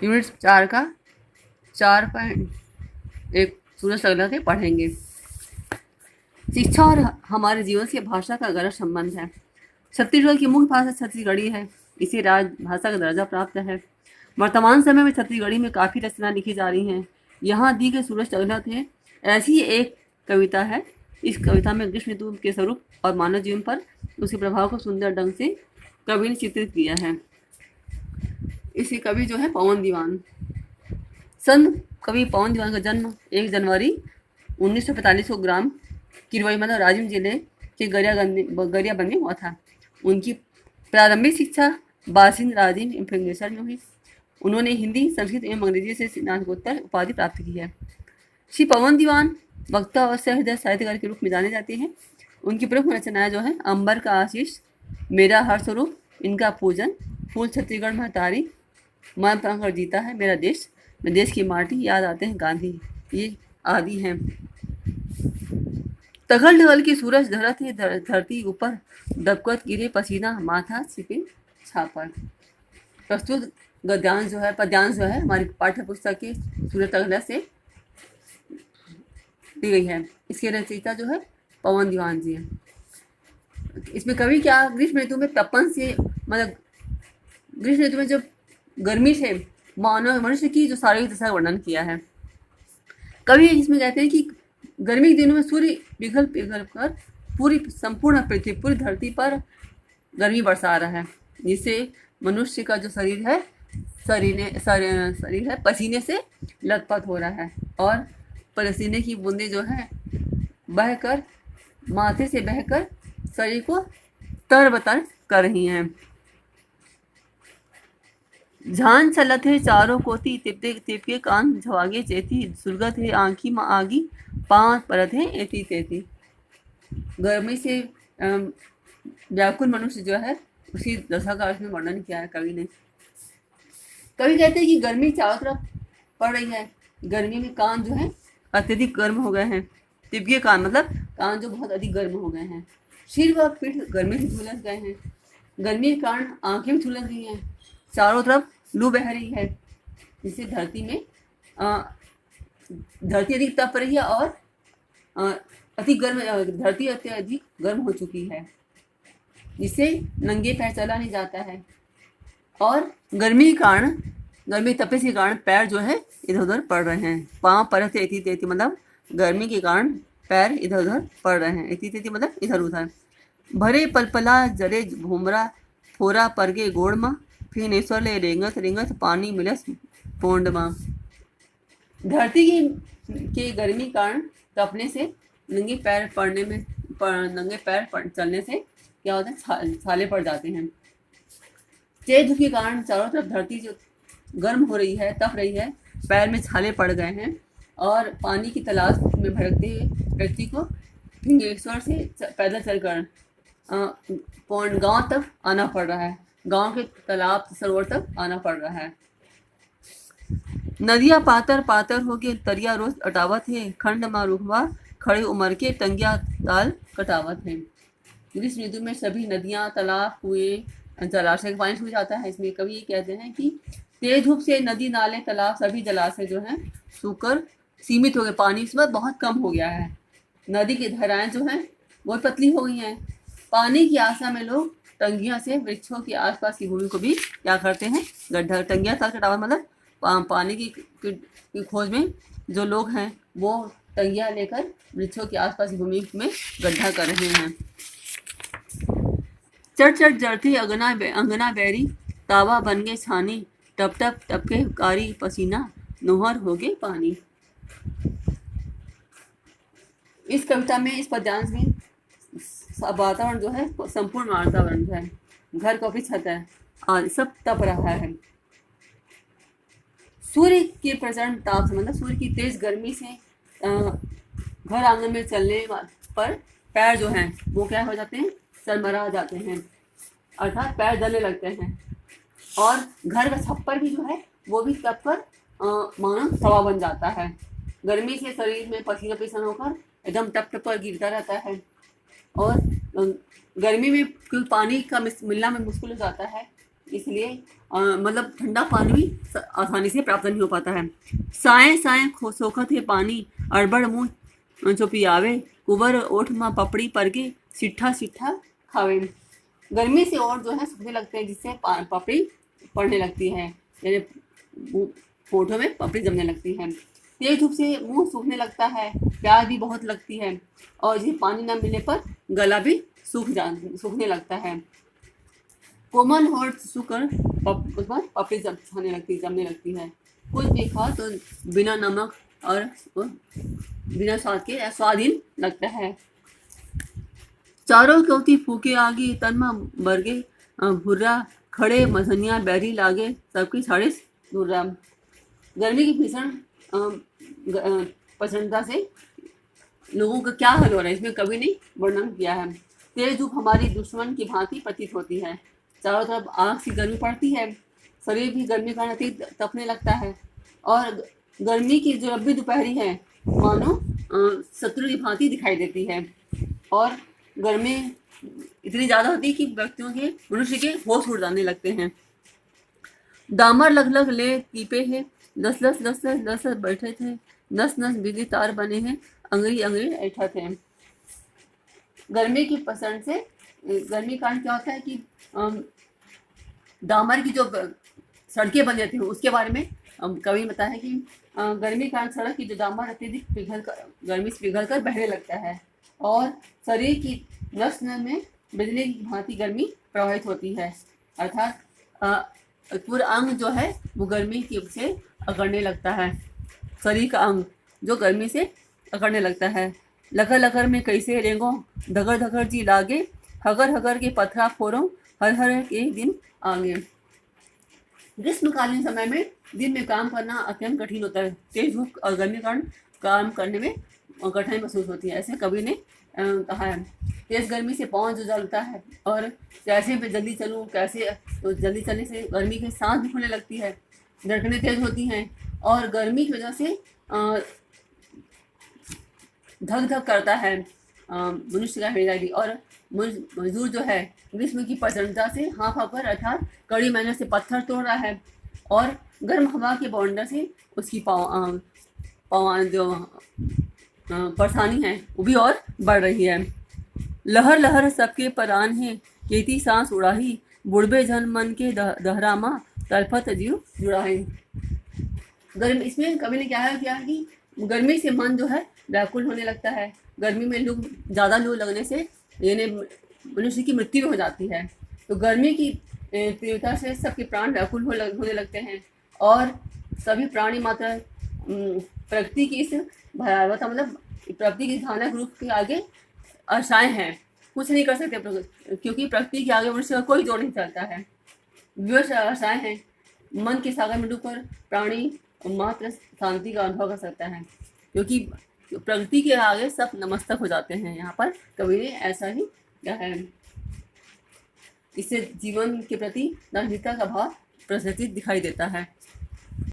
Unit 4 का 4.1 सूरज अगला थे पढ़ेंगे। शिक्षा और हमारे जीवन से भाषा का गहरा संबंध है। छत्तीसगढ़ की मुख्य भाषा छत्तीसगढ़ी है। इसे राजभाषा का दर्जा प्राप्त है। वर्तमान समय में छत्तीसगढ़ी में काफ़ी रचना लिखी जा रही हैं। यहाँ दी गई सूरज अगला थे ऐसी ही एक कविता है। इस कविता में ग्रीष्म ऋतु के स्वरूप और मानव जीवन पर उसके प्रभाव को सुंदर ढंग से कवि ने चित्रित किया है। इसे कवि जो है पवन दीवान। संत कवि पवन दीवान का जन्म 1 जनवरी 1945 को ग्राम किरवई मतलब राजिम जिले के गरियाबंद में हुआ था। उनकी प्रारंभिक शिक्षा बासिंद राजिम इंफेंगेश्वर में हुई। उन्होंने हिंदी, संस्कृत एवं अंग्रेजी से स्नातकोत्तर उपाधि प्राप्त की है। श्री पवन दीवान वक्ता और सहृदय साहित्यकार के रूप में जाने जाते हैं। उनकी प्रमुख रचनाएं जो है अंबर का आशीष, मेरा हर स्वरूप, इनका पूजन, फूल छत्तीसगढ़ महतारी, मैं प्राण जीता है मेरा देश, मैं देश की माटी, याद आते हैं गांधी, ये आदि हैं। तगल ढगल की सूरज धरत है धरती ऊपर, दबकत गिरे पसीना माथा छिपे छापर। प्रस्तुत पद्यांश जो है हमारी पाठ्य पुस्तक के सूरज तगला से दी गई है। इसके रचयिता जो है पवन दीवान जी हैं। इसमें कवि क्या ग्रीष्म ऋतु में तपन से मतलब ग्रीष्म ऋतु में जब गर्मी से मानव मनुष्य की जो शारीरिक दशा का वर्णन किया है। कवि इसमें कहते हैं कि गर्मी के दिनों में सूर्य पिघल पिघल कर पूरी संपूर्ण पृथ्वी पूरी धरती पर गर्मी बरसा रहा है, जिससे मनुष्य का जो शरीर है पसीने से लथपथ हो रहा है और पसीने की बूंदें जो है बहकर माथे से बहकर शरीर को तरबतर कर रही हैं। झान चलत है चारों कोती, तिपते तिपके कान झवागे चेती, सुरगत है आँखी में आगी, पांच परत है एती तेती। गर्मी से व्याकुल मनुष्य जो है उसी दशा का उसमें वर्णन किया है कवि ने। कवि कहते हैं कि गर्मी चारों तरफ पड़ रही है। गर्मी में कान जो है अत्यधिक गर्म हो गए हैं। तिपके कान मतलब कान जो बहुत अधिक गर्म हो गए हैं। सिर व पीठ गर्मी से झुलस गए हैं। गर्मी के कारण आंखें भी झुलस गई हैं। चारों तरफ लू बह रही है, जिससे धरती अधिक तप रही है और धरती अत्यधिक गर्म हो चुकी है, जिससे नंगे पैर चला नहीं जाता है। और गर्मी तपे के कारण पैर जो है इधर उधर पड़ रहे हैं। पाँव परत एती तेती मतलब गर्मी के कारण पैर इधर उधर पड़ रहे हैं। एती तेती मतलब इधर उधर। भरे पलपला जरे भूमरा फोरा परगे गोड़ माँ, फिर नेश्वर ले रेंगत रेंगत पानी मिलस पोंड माँ। धरती के गर्मी कारण तपने से नंगे पैर चलने से क्या होता है, छाले पड़ जाते हैं। तेज धूप के कारण चारों तरफ धरती जो गर्म हो रही है, तप रही है, पैर में छाले पड़ गए हैं और पानी की तलाश में भटकते हुए व्यक्ति को फिंगेश्वर से पैदल चलकर गांव तक आना पड़ रहा है। गांव के तालाब सरोवर तक आना पड़ रहा है। नदियाँ पातर पातर हो गए, तरिया रोज अटावत है, खंड मा रुखवा खड़े उमर के टंगिया ताल कटावत है। ग्रीष्म ऋतु में सभी नदियाँ, तालाब, कुएं, जलाशय का पानी सूख जाता है। इसमें कवि ये कहते हैं कि तेज धूप से नदी, नाले, तालाब सभी जलाशय जो हैं सूखकर सीमित हो गए। पानी इसमें बहुत कम हो गया है। नदी की धाराएं जो हैं वो पतली हो गई हैं। पानी की आशा में लोग टंगिया से वृक्षों के आसपास की भूमि को भी क्या करते हैं, गड्ढा टंगिया ताल कटावा मतलब पानी की खोज में जो लोग हैं वो टंगिया लेकर वृक्षों के आसपास की भूमि में गड्ढा कर रहे हैं। चट चट जड़ती अंगना बैरी, तावा बन गए छानी, टप टप टपके कारी पसीना, नोहर हो गए पानी। इस कविता में, इस पद्यांश में वातावरण जो है संपूर्ण वातावरण जो है, घर काफी छत है और सब तप रहा है। सूर्य के प्रचंड ताप से मतलब सूर्य की तेज गर्मी से घर आंगन में चलने पर पैर जो हैं वो क्या हो जाते हैं, चरमरा जाते हैं, अर्थात पैर जलने लगते हैं। और घर का छप्पर भी जो है वो भी तप कर मानो तवा बन जाता है। गर्मी से शरीर में पसीना पसीना होकर एकदम टप टप पर गिरता रहता है। और गर्मी में क्योंकि पानी का मिलना में मुश्किल हो जाता है, इसलिए मतलब ठंडा पानी भी आसानी से प्राप्त नहीं हो पाता है। साए साए सोखत है पानी, अड़बड़ मुँह जो पियावे, कुबर ओठ में पपड़ी पर के, सिट्ठा सिट्ठा खावे। गर्मी से और जो है सूखने लगते हैं, जिससे पपड़ी पड़ने लगती है, यानी होठों में पपड़ी जमने लगती है। तेज धूप से मुंह सूखने लगता है, प्यास भी बहुत लगती है, और इसे पानी न मिलने पर गला भी सूखने लगता है। कोमल होठ सूखकर उसमें पपड़ी जमने लगती है। कुछ भी खाओ तो बिना नमक और बिना स्वाद के स्वादहीन लगता है। चारों क्योंकि फूके आगे तन में बरगे भुर्रा, खड़े मझनिया बैरी लागे, सबकी साड़े दुर्रा। गर्मी की भीषण प्रचंडता से लोगों का क्या हाल हो रहा है, इसमें कभी नहीं वर्णन किया है। तेज धूप हमारी दुश्मन की भांति प्रतीत होती है। चारों तरफ आग सी गर्मी पड़ती है, शरीर भी गर्मी का अतीत तपने लगता है, और गर्मी की जो लंबी दोपहरी है मानो शत्रु की भांति दिखाई देती है, और गर्मी इतनी ज़्यादा होती है कि व्यक्तियों के मनुष्य के होश उड़ जाने लगते हैं। दामर लग लग ले पीपे है, दस दस दस दस दस बैठे थे, नस नस बिजली तार बने हैं, अंगरी अंगरी ऐठा थे। गर्मी की पसंद से गर्मी का क्या होता है कि दामर की जो सड़कें बन जाती हैं उसके बारे में कवि बताया है कि गर्मी के कारण सड़क की जो दामर अत्यधिक गर्मी से पिघल कर बहने लगता है, और शरीर की नस में बिजली की भांति गर्मी प्रवाहित होती है, अर्थात पूरा अंग जो है वो गर्मी की से अकड़ने लगता है। शरीर का अंग जो गर्मी से अकड़ने लगता है। लकर लकर में कैसे रेंगो, धगर धगर जी लागे, हगर हगर के पथरा फोरो, हर हर एक दिन आगे। ग्रीष्मकालीन समय में दिन में काम करना अत्यंत कठिन होता है। तेज धूप और गर्मी के कारण काम करने में कठिनाई महसूस होती है, ऐसे कवि ने कहा है। तेज गर्मी से पाँव जो जलता है, और कैसे मैं जल्दी चलूँ कैसे, तो जल्दी चलने से गर्मी के सांस भी होने लगती है, धड़कनें तेज होती हैं, और गर्मी की वजह से धक धक करता है मनुष्य का हृदय भी। और मजदूर जो है ग्रीष्म की प्रचंडता से हाँफ हाँफकर अर्थात कड़ी मेहनत से पत्थर तोड़ रहा है, और गर्म हवा के बौंडर से उसकी जो परेशानी है वो भी और बढ़ रही है। लहर लहर सबके परान है, केती सांस उड़ाही, बुढ़बे जन मन के दहरामा, तड़फत जीव जुड़ाही। गर्मी इसमें कवि ने क्या है कि गर्मी से मन जो है व्याकुल होने लगता है। गर्मी में ज़्यादा लू लगने से यानी मनुष्य की मृत्यु हो जाती है। तो गर्मी की तीव्रता से सबके प्राण व्याकुल होने लगते हैं, और सभी प्राणी मात्र प्रकृति की इस भयावहता मतलब प्रकृति की भयानक रूप के आगे असहाय हैं, कुछ नहीं कर सकते, क्योंकि प्रकृति के आगे मनुष्य का कोई जोर नहीं चलता है। विवश असहाय हैं। मन के सागर में डूबकर प्राणी मात्र शांति का अनुभव कर सकता है, क्योंकि प्रकृति के आगे सब नमस्तक हो जाते हैं। यहाँ पर कवि ने ऐसा ही क्या है, इससे जीवन के प्रति नैतिकता का भाव प्रदर्शित दिखाई देता है।